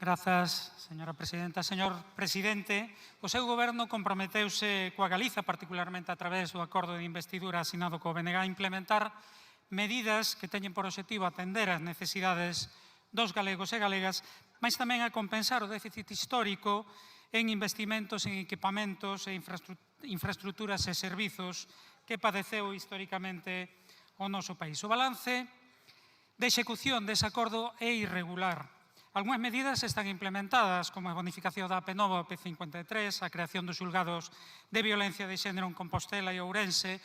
Grazas, señora presidenta. Señor presidente, o seu goberno comprometeuse coa Galiza, particularmente a través do acordo de investidura asinado co BNG, a implementar medidas que teñen por obxectivo atender as necesidades dos galegos e galegas, mas tamén a compensar o déficit histórico en investimentos en equipamentos e infraestructuras e servizos que padeceu históricamente o noso país. O balance de execución dese acordo é irregular. Algúnas medidas están implementadas, como a bonificación da AP9 ao P53, a creación dos xulgados de violencia de xénero en Compostela e Ourense,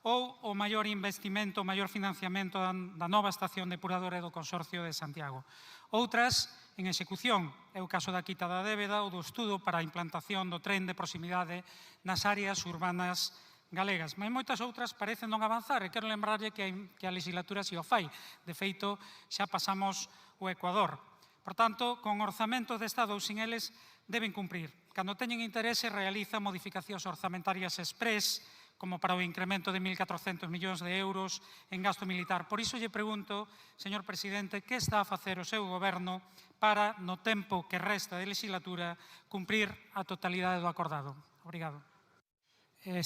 ou o maior investimento, o maior financiamento da nova estación depuradora do Consorcio de Santiago. Outras, en execución, é o caso da quita da débeda ou do estudo para a implantación do tren de proximidade nas áreas urbanas galegas. Mas moitas outras parecen non avanzar e quero lembrarlle que a legislatura si o fai. De feito, xa pasamos o Ecuador. Por tanto, con orzamentos de Estado ou sin eles, deben cumprir. Cando teñen interese, realizan modificacións orzamentarias exprés, como para o incremento de 1.400 millóns de euros en gasto militar. Por iso lle pregunto, señor presidente, que está a facer o seu goberno para, no tempo que resta de legislatura, cumprir a totalidade do acordado. Obrigado.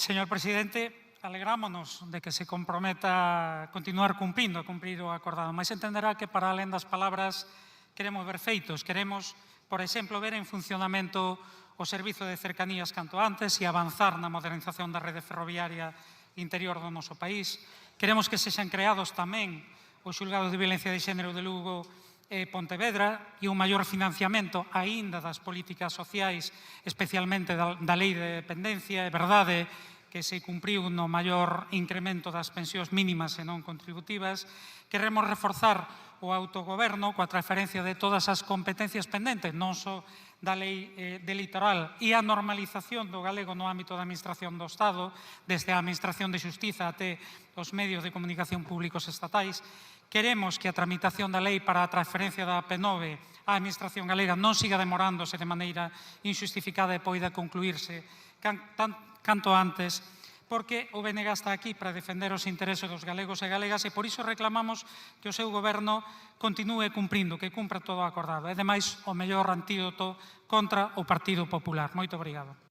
Señor presidente, alegrámonos de que se comprometa a continuar cumprindo, a cumprir o acordado, mas entenderá que para alén das palabras queremos ver feitos, queremos, por exemplo, ver en funcionamento o servizo de cercanías canto antes e avanzar na modernización da rede ferroviaria interior do noso país. Queremos que sexan creados tamén os xulgados de violencia de xénero de Lugo e Pontevedra e un maior financiamento aínda das políticas sociais, especialmente da lei de dependencia. É verdade que se cumpriu no maior incremento das pensións mínimas e non contributivas. Queremos reforzar o autogoberno coa transferencia de todas as competencias pendentes, non só da lei de litoral, e a normalización do galego no ámbito da administración do Estado, desde a administración de xustiza até os medios de comunicación públicos estatais. Queremos que a tramitación da lei para a transferencia da AP9 á administración galega non siga demorándose de maneira injustificada e poida concluirse canto antes, porque o BNG está aquí para defender os intereses dos galegos e galegas e por iso reclamamos que o seu goberno continúe cumprindo, que cumpra todo o acordado. É, demais, o mellor antídoto contra o Partido Popular. Moito obrigado.